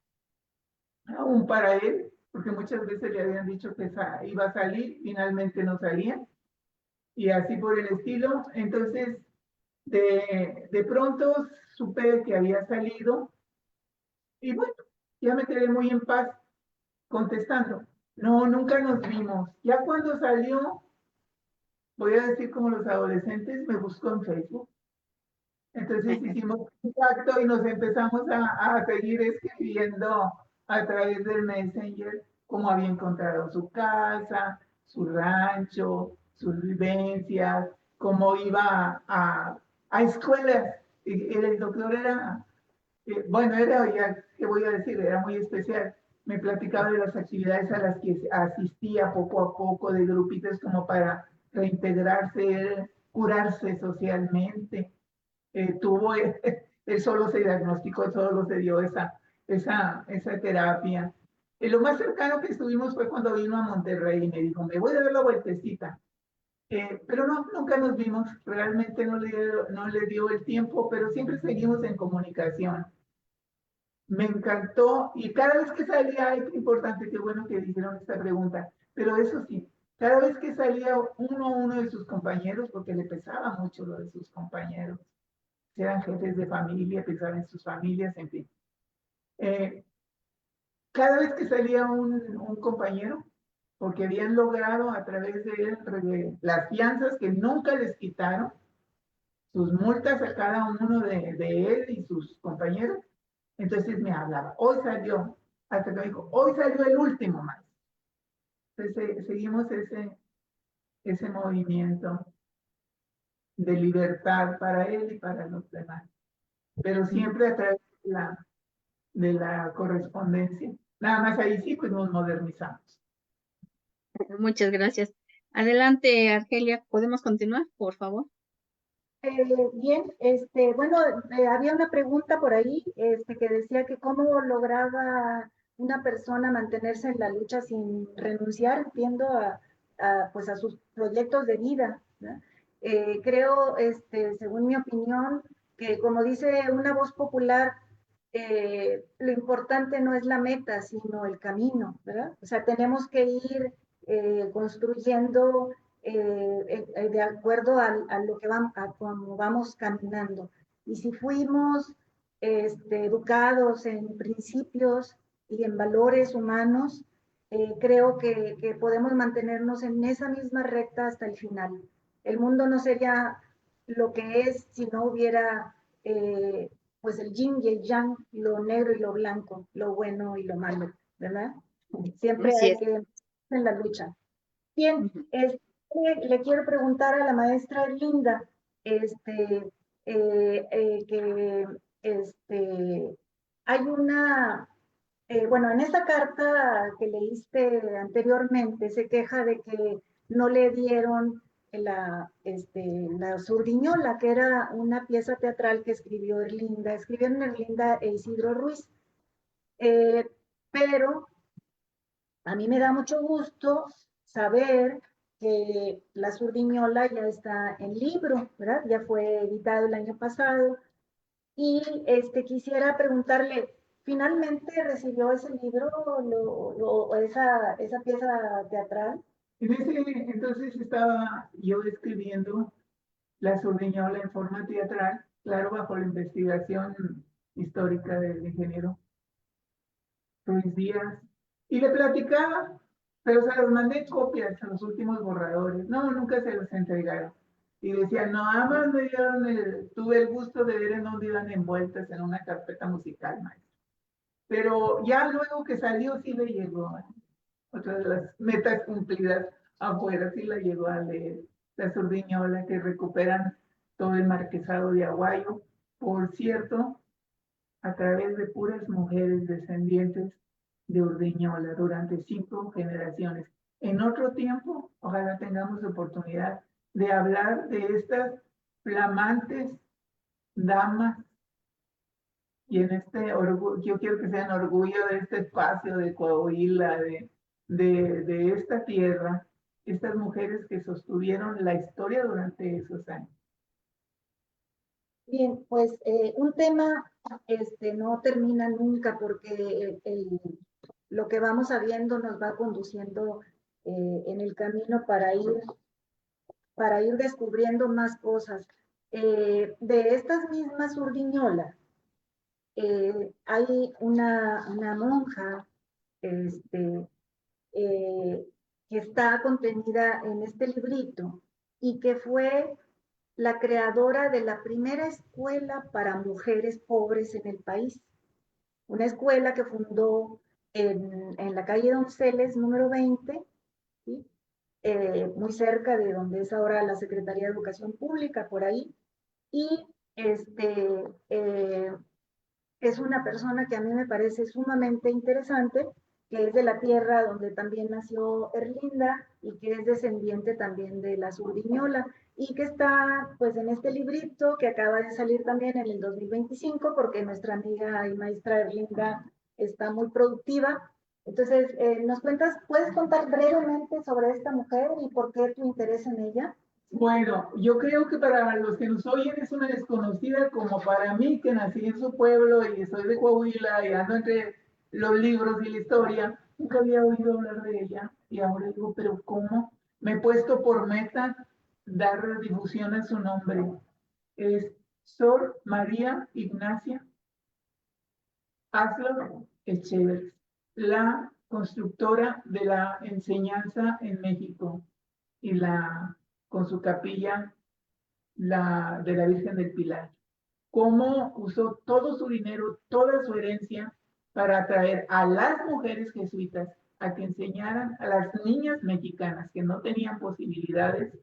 aún para él, porque muchas veces le habían dicho que iba a salir, finalmente no salía, y así por el estilo. Entonces, de pronto supe que había salido, y bueno, ya me quedé muy en paz contestando. No, nunca nos vimos. Ya cuando salió, voy a decir como los adolescentes, me buscó en Facebook. Entonces hicimos contacto y nos empezamos a seguir escribiendo a través del Messenger cómo había encontrado su casa, su rancho, sus vivencias, cómo iba a escuelas. El doctor era, bueno, era, ya, ¿qué voy a decir? Era muy especial. Me platicaba de las actividades a las que asistía poco a poco, de grupitos como para reintegrarse, curarse socialmente. Tuvo, él solo se diagnosticó, solo se dio esa terapia. Lo más cercano que estuvimos fue cuando vino a Monterrey y me dijo, me voy a dar la vueltecita. Pero no, nunca nos vimos, realmente no le dio el tiempo, pero siempre seguimos en comunicación. Me encantó y cada vez que salía, es importante, qué bueno que hicieron esta pregunta, pero eso sí, cada vez que salía uno de sus compañeros, porque le pesaba mucho lo de sus compañeros, eran jefes de familia, pensaban en sus familias, en fin. Cada vez que salía un compañero, porque habían logrado a través de las fianzas que nunca les quitaron, sus multas a cada uno de él y sus compañeros, entonces me hablaba, hoy salió, hasta que me dijo, hoy salió el último más. Entonces seguimos ese movimiento de libertad para él y para los demás, pero siempre a través de la correspondencia. Nada más ahí sí, pues nos modernizamos. Muchas gracias. Adelante, Argelia, ¿podemos continuar, por favor? Bien, bueno, había una pregunta por ahí, que decía que cómo lograba una persona mantenerse en la lucha sin renunciar, entiendo, pues a sus proyectos de vida, ¿no? Creo, según mi opinión, que como dice una voz popular, lo importante no es la meta, sino el camino, ¿verdad? O sea, tenemos que ir construyendo de acuerdo a lo que vamos, a cómo vamos caminando. Y si fuimos educados en principios y en valores humanos, creo que podemos mantenernos en esa misma recta hasta el final. El mundo no sería lo que es si no hubiera pues el yin y el yang, lo negro y lo blanco, lo bueno y lo malo, ¿verdad? Siempre Así hay es. que en la lucha. Bien, Ujú. le quiero preguntar a la maestra Linda, que hay una, bueno, en esa carta que leíste anteriormente se queja de que no le dieron la Zurdiñola, que era una pieza teatral que escribieron Erlinda e Isidro Ruiz. Eh, pero a mí me da mucho gusto saber que La Zurdiñola ya está en libro, ¿verdad? Ya fue editado el año pasado. Y quisiera preguntarle, ¿finalmente recibió ese libro o esa pieza teatral? En ese entonces estaba yo escribiendo La Surdiñola en forma teatral, claro, bajo la investigación histórica del ingeniero Ruiz Díaz, y le platicaba, pero se los mandé copias a los últimos borradores. No, nunca se los entregaron. Y decía, no, nada más me dieron tuve el gusto de ver en dónde iban envueltas en una carpeta musical, maestro. pero ya luego que salió sí le llegó. Otra de las metas cumplidas afuera sí la llegó a leer. La Surdiñola, que recuperan todo el marquesado de Aguayo, por cierto, a través de puras mujeres descendientes de Urdiñola durante 5 generaciones. En otro tiempo, ojalá tengamos oportunidad de hablar de estas flamantes damas y en este orgullo, yo quiero que sean orgullo de este espacio de Coahuila, de esta tierra, estas mujeres que sostuvieron la historia durante esos años. Bien, pues un tema no termina nunca porque lo que vamos sabiendo nos va conduciendo en el camino para ir descubriendo más cosas. De estas mismas Urdiñola, hay una monja que está contenida en este librito y que fue la creadora de la primera escuela para mujeres pobres en el país. Una escuela que fundó en la calle Donceles, número 20, ¿sí? Muy cerca de donde es ahora la Secretaría de Educación Pública, por ahí. Y es una persona que a mí me parece sumamente interesante, que es de la tierra donde también nació Erlinda y que es descendiente también de la Surdiñola y que está pues en este librito que acaba de salir también en el 2025 porque nuestra amiga y maestra Erlinda está muy productiva. Entonces, ¿puedes contar brevemente sobre esta mujer y por qué tu interés en ella? Bueno, yo creo que para los que nos oyen es una desconocida como para mí, que nací en su pueblo y soy de Coahuila y ando entre los libros y la historia. Nunca había oído hablar de ella y ahora digo, pero ¿cómo? Me he puesto por meta dar difusión a su nombre. Es Sor María Ignacia Haslop Echeverri, la constructora de la enseñanza en México y con su capilla de la Virgen del Pilar. Cómo usó todo su dinero, toda su herencia para atraer a las mujeres jesuitas a que enseñaran a las niñas mexicanas que no tenían posibilidades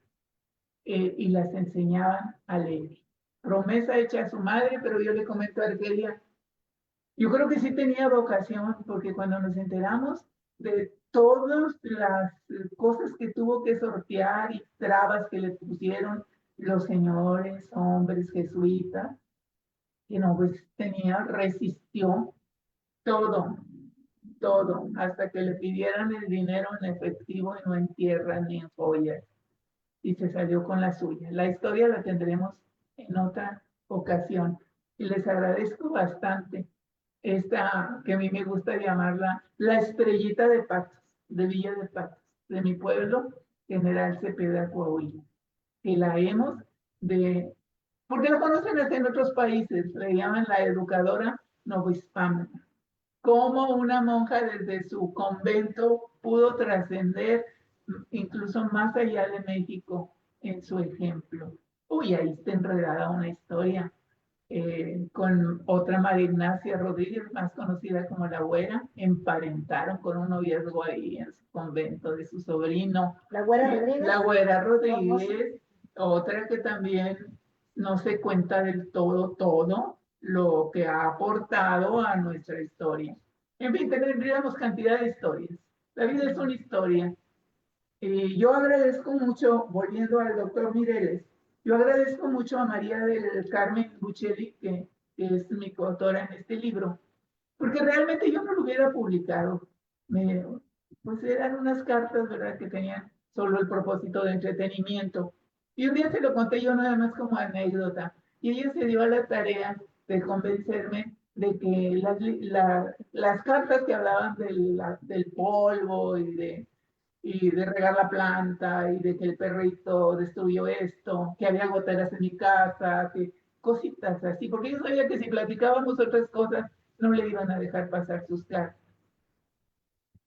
y las enseñaban a leer. Promesa hecha a su madre, pero yo le comento a Argelia, yo creo que sí tenía vocación, porque cuando nos enteramos de todas las cosas que tuvo que sortear y trabas que le pusieron los señores, hombres jesuitas, que no, pues resistió todo, todo, hasta que le pidieran el dinero en efectivo y no en tierra ni en joyas, y se salió con la suya. La historia la tendremos en otra ocasión, y les agradezco bastante esta que a mí me gusta llamarla la estrellita de Patos, de Villa de Patos, de mi pueblo, General Cepeda, Coahuila, que la hemos porque la conocen hasta en otros países, le llaman la educadora novohispana. Cómo una monja desde su convento pudo trascender incluso más allá de México en su ejemplo. Uy, ahí está enredada una historia con otra María Ignacia Rodríguez, más conocida como la Güera, emparentaron con un noviazgo ahí en su convento de su sobrino. La Güera Rodríguez. La Güera Rodríguez, otra que también no se cuenta del todo lo que ha aportado a nuestra historia. En fin, tendríamos cantidad de historias. La vida es una historia. Yo agradezco mucho, volviendo al doctor Mireles, yo agradezco mucho a María del Carmen Buccelli, que es mi coautora en este libro, porque realmente yo no lo hubiera publicado. Pues eran unas cartas, ¿verdad?, que tenían solo el propósito de entretenimiento. Y un día se lo conté yo nada más como anécdota. Y ella se dio a la tarea de convencerme de que las cartas que hablaban del polvo y de regar la planta y de que el perrito destruyó esto, que había goteras en mi casa, que cositas así, porque yo sabía que si platicábamos otras cosas no le iban a dejar pasar sus cartas.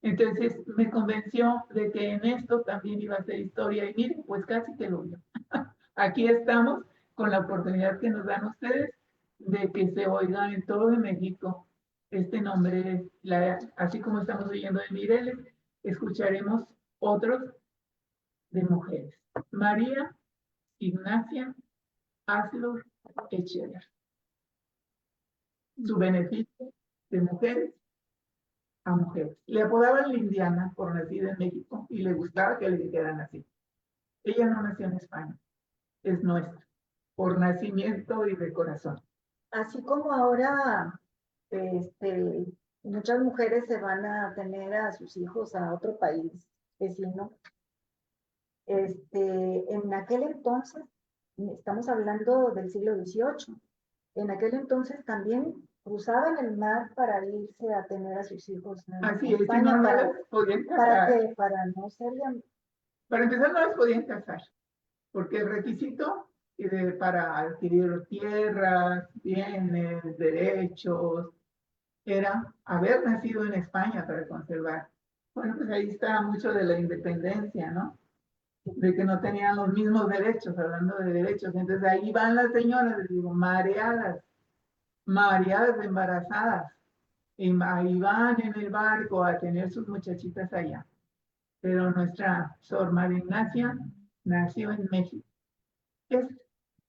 Entonces me convenció de que en esto también iba a ser historia y miren, pues casi que lo vio. Aquí estamos con la oportunidad que nos dan ustedes de que se oiga en todo México este nombre, así como estamos oyendo de Mireles, escucharemos otros de mujeres. María Ignacia Aslor Echever. Su beneficio de mujeres a mujeres. Le apodaban la indiana por nacida en México y le gustaba que le dijeran así. Ella no nació en España, es nuestra, por nacimiento y de corazón. Así como ahora muchas mujeres se van a tener a sus hijos a otro país vecino, en aquel entonces, estamos hablando del siglo XVIII, en aquel entonces también cruzaban el mar para irse a tener a sus hijos en Así es, si España. no, no ¿Para, las podían para casar. qué? Para no ser Para empezar, no las podían casar, porque el requisito para adquirir tierras, bienes, derechos, era haber nacido en España para conservar. Bueno, pues ahí está mucho de la independencia, ¿no? De que no tenían los mismos derechos, hablando de derechos. Entonces ahí van las señoras, les digo, mareadas, mareadas embarazadas, y ahí van en el barco a tener sus muchachitas allá. Pero nuestra Sor María Ignacia nació en México. Es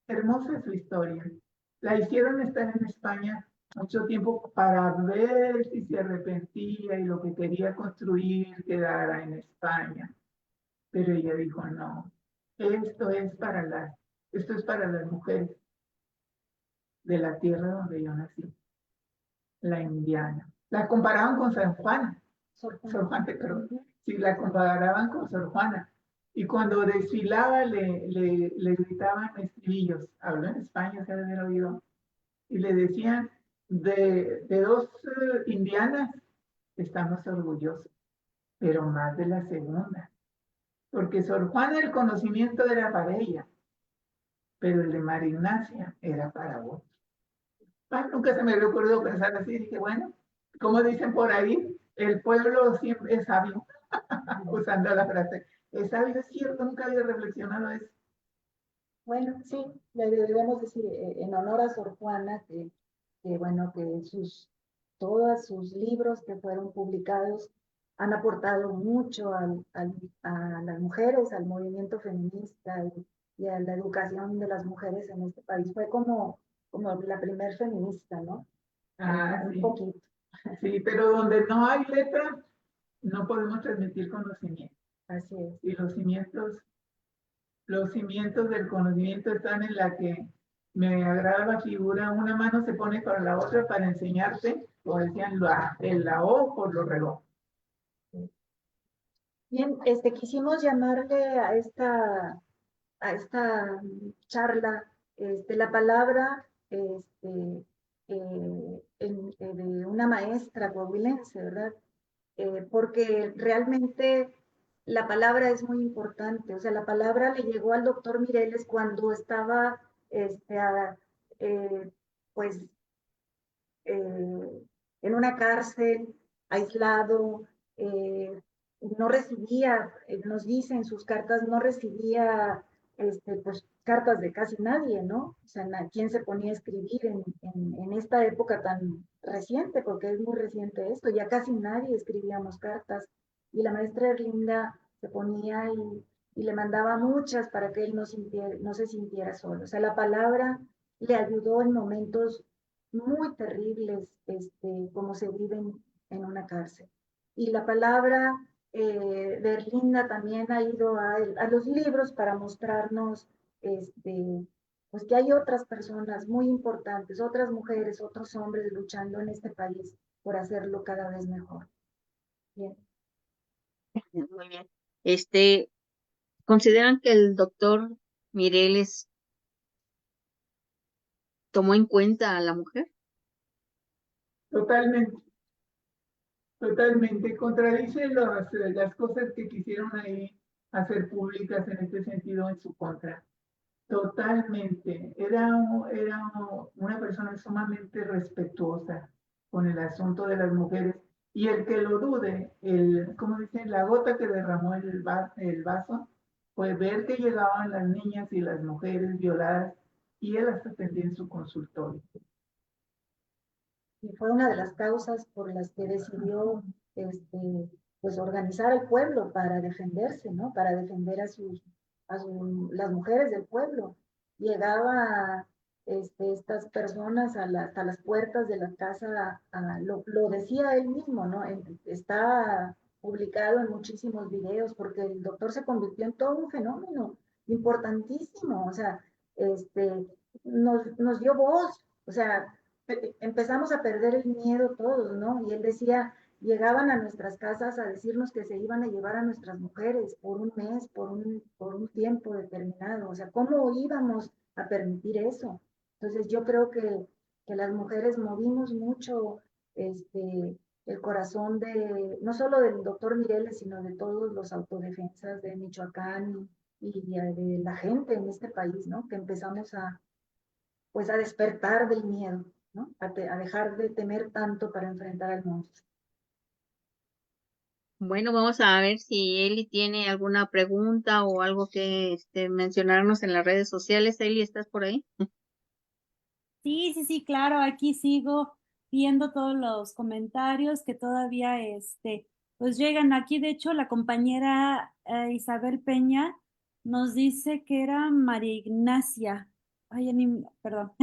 hermosa su historia. La hicieron estar en España mucho tiempo para ver si se arrepentía y lo que quería construir quedara en España. Pero ella dijo, no, esto es para las mujeres de la tierra donde yo nací, la indiana. La comparaban con San Juan, Sor Juana, perdón. Sí, la comparaban con Sor Juana. Y cuando desfilaba le gritaban estribillos, habló en España, se debe haber oído, y le decían, de dos indianas estamos orgullosos, pero más de la segunda, porque Sor Juana el conocimiento era para ella, pero el de María Ignacia era para vos. Nunca se me había ocurrido pensar así, dije, bueno, como dicen por ahí, el pueblo siempre es sabio, usando la frase, es sabio, es cierto, nunca había reflexionado eso. Bueno, sí, le debemos decir en honor a Sor Juana bueno, que todos sus libros que fueron publicados han aportado mucho a las mujeres, al movimiento feminista y a la educación de las mujeres en este país. Fue como la primer feminista, ¿no? Un Sí. poquito. Sí, pero donde no hay letra, no podemos transmitir conocimiento. Así es. Y los cimientos del conocimiento están en la que me agrada la figura, una mano se pone para la otra para enseñarte, como decían, la O por los relojes. Bien, quisimos llamarle a esta charla la palabra de una maestra coahuilense, ¿verdad? Porque realmente la palabra es muy importante. O sea, la palabra le llegó al doctor Mireles cuando estaba, eh, pues, en una cárcel, aislado, no recibía, nos dice en sus cartas, no recibía pues, cartas de casi nadie, ¿no? O sea, ¿quién se ponía a escribir en esta época tan reciente? Porque es muy reciente esto, ya casi nadie escribíamos cartas. Y la maestra Erlinda se ponía y le mandaba muchas para que él no se sintiera solo. O sea, la palabra le ayudó en momentos muy terribles, como se viven en una cárcel. Y la palabra de Erlinda también ha ido a los libros para mostrarnos pues que hay otras personas muy importantes, otras mujeres, otros hombres luchando en este país por hacerlo cada vez mejor. Bien. Muy bien. ¿Consideran que el doctor Mireles tomó en cuenta a la mujer? Totalmente, totalmente. Contradice las cosas que quisieron ahí hacer públicas en este sentido en su contra. Totalmente. Era una persona sumamente respetuosa con el asunto de las mujeres. Y el que lo dude, como dicen, la gota que derramó el vaso, fue ver que llegaban las niñas y las mujeres violadas y él las atendía en su consultorio. y fue una de las causas por las que decidió pues organizar al pueblo para defenderse, ¿no? Para defender las mujeres del pueblo. Llegaba estas personas hasta las puertas de la casa, lo decía él mismo, ¿no? Está publicado en muchísimos videos porque el doctor se convirtió en todo un fenómeno importantísimo, o sea, nos dio voz, o sea, empezamos a perder el miedo todos, ¿no? Y él decía, llegaban a nuestras casas a decirnos que se iban a llevar a nuestras mujeres por un mes, por un tiempo determinado. O sea, ¿cómo íbamos a permitir eso? Entonces yo creo que las mujeres movimos mucho el corazón no solo del doctor Mireles, sino de todos los autodefensas de Michoacán y de la gente en este país, ¿no? Que empezamos pues a despertar del miedo, ¿no? A dejar de temer tanto para enfrentar al monstruo. Bueno, vamos a ver si Eli tiene alguna pregunta o algo que mencionarnos en las redes sociales. Eli, ¿estás por ahí? Sí, sí, sí, claro, aquí sigo viendo todos los comentarios que todavía pues llegan aquí. De hecho, la compañera Isabel Peña nos dice que era María Ignacia. Ay, perdón.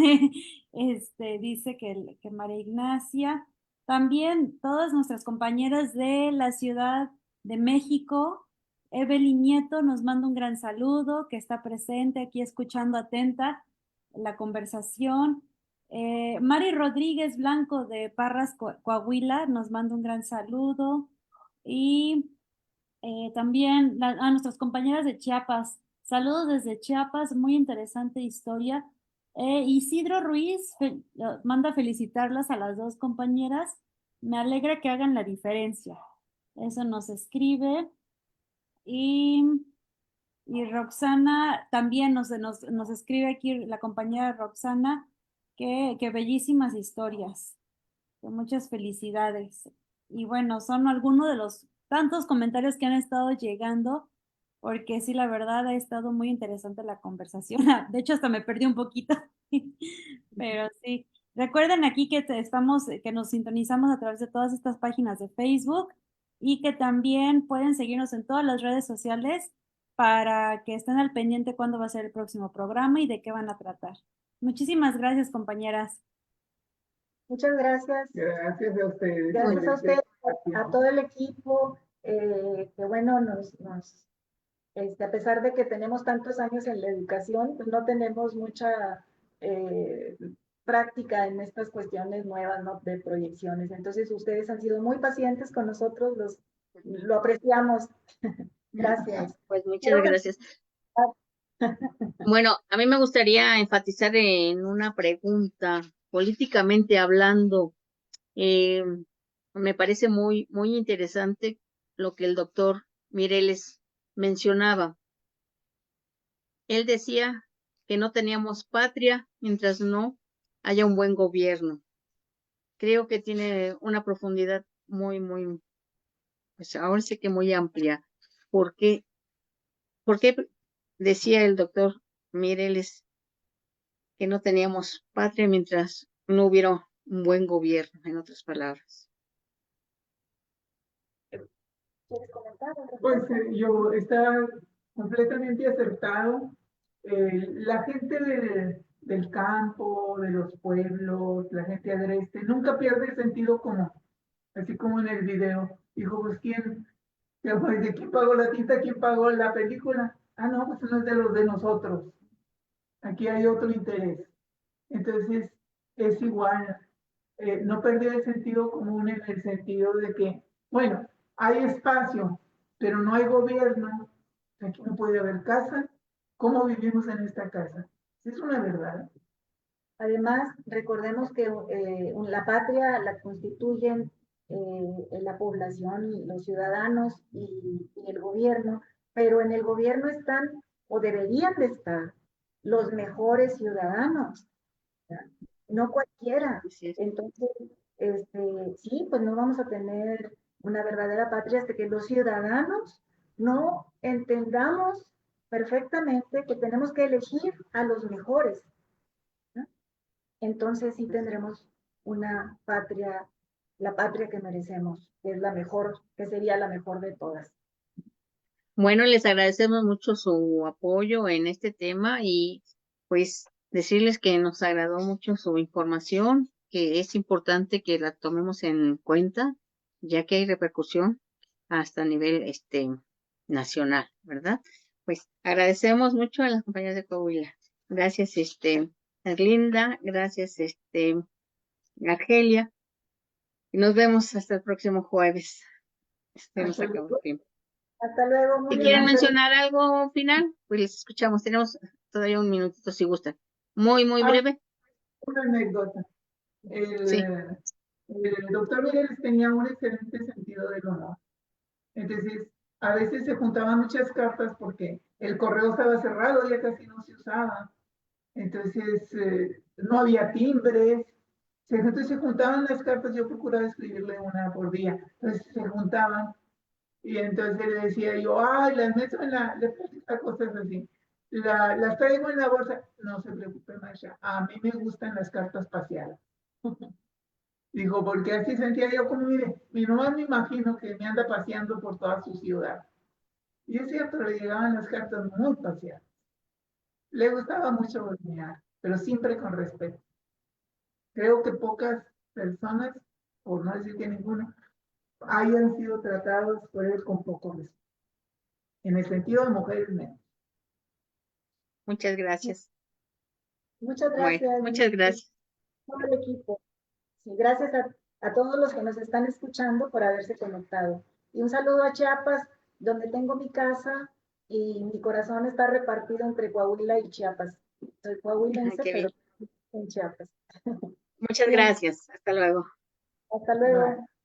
Dice que María Ignacia. También todas nuestras compañeras de la Ciudad de México. Evelyn Nieto nos manda un gran saludo, que está presente aquí escuchando atenta la conversación. Mari Rodríguez Blanco de Parras, Coahuila, nos manda un gran saludo. Y también a nuestras compañeras de Chiapas, saludos desde Chiapas, muy interesante historia. Isidro Ruiz manda felicitarlas a las dos compañeras. Me alegra que hagan la diferencia. Eso nos escribe. Y Roxana también nos escribe aquí la compañera Roxana que bellísimas historias, que muchas felicidades. Y bueno, son algunos de los tantos comentarios que han estado llegando, porque sí, la verdad ha estado muy interesante la conversación. De hecho, hasta me perdí un poquito, pero sí. Recuerden aquí que nos sintonizamos a través de todas estas páginas de Facebook y que también pueden seguirnos en todas las redes sociales para que estén al pendiente cuándo va a ser el próximo programa y de qué van a tratar. Muchísimas gracias, compañeras. Muchas gracias. Gracias a ustedes. Gracias a por ustedes, este a tiempo. todo el equipo, que bueno, a pesar de que tenemos tantos años en la educación, pues no tenemos mucha práctica en estas cuestiones nuevas, ¿no? De proyecciones. Entonces, ustedes han sido muy pacientes con nosotros, lo apreciamos. Gracias. Pues muchas Quiero gracias. Bueno, a mí me gustaría enfatizar en una pregunta, políticamente hablando. Me parece muy, muy interesante lo que el doctor Mireles mencionaba. Él decía que no teníamos patria mientras no haya un buen gobierno. Creo que tiene una profundidad muy, muy, pues ahora sí que muy amplia. ¿Por qué decía el doctor Mireles que no teníamos patria mientras no hubiera un buen gobierno, en otras palabras? ¿Quieres comentar? Pues yo está completamente acertado. La gente del campo, de los pueblos, la gente agreste, nunca pierde el sentido común, así como en el video. Dijo, pues ¿de quién pagó la tinta? ¿Quién pagó la película? Ah, no, pues no es de los de nosotros. Aquí hay otro interés. Entonces, es igual, no perder el sentido común en el sentido de que, bueno, hay espacio, pero no hay gobierno, aquí no puede haber casa. ¿Cómo vivimos en esta casa? Es una verdad. Además, recordemos que la patria la constituyen la población, los ciudadanos y el gobierno, pero en el gobierno están o deberían de estar los mejores ciudadanos, ¿ya? No cualquiera. Así es. Entonces, sí, pues no vamos a tener una verdadera patria hasta que los ciudadanos no entendamos perfectamente que tenemos que elegir a los mejores, ¿no? Entonces sí tendremos una patria, la patria que merecemos, que es la mejor, que sería la mejor de todas. Bueno, les agradecemos mucho su apoyo en este tema y pues decirles que nos agradó mucho su información, que es importante que la tomemos en cuenta, ya que hay repercusión hasta a nivel nacional, ¿verdad? Pues agradecemos mucho a las compañías de Coahuila. Gracias, Erlinda, gracias, Argelia, y nos vemos hasta el próximo jueves. Nos acabó el tiempo. Hasta luego, muy Si quieren amable. mencionar algo final, pues les escuchamos. Tenemos todavía un minutito si gustan. Muy, muy breve. Una anécdota. Sí. El doctor Migueles tenía un excelente sentido del honor. Entonces, a veces se juntaban muchas cartas porque el correo estaba cerrado, ya casi no se usaba. Entonces, no había timbres. Entonces se juntaban las cartas, yo procuraba escribirle una por día. Entonces se juntaban y entonces le decía yo, ay, las meto en le platicaba cosas así. Las traigo en la bolsa. No se preocupe, Masha, a mí me gustan las cartas paseadas. Dijo, porque así sentía yo como, mire, mi mamá me imagino que me anda paseando por toda su ciudad. Y es cierto, le llegaban las cartas muy paseadas. Le gustaba mucho bromear, pero siempre con respeto. Creo que pocas personas, por no decir que ninguno, hayan sido tratados por él con poco respeto. En el sentido de mujeres menos. Muchas gracias. Muchas Bueno, gracias. muchas gracias. Todo el equipo. Sí, gracias a todos los que nos están escuchando por haberse conectado. Y un saludo a Chiapas, donde tengo mi casa y mi corazón está repartido entre Coahuila y Chiapas. Soy coahuilense, Qué pero bien. en Chiapas. Muchas Bien, gracias. Hasta luego. hasta luego. Bye.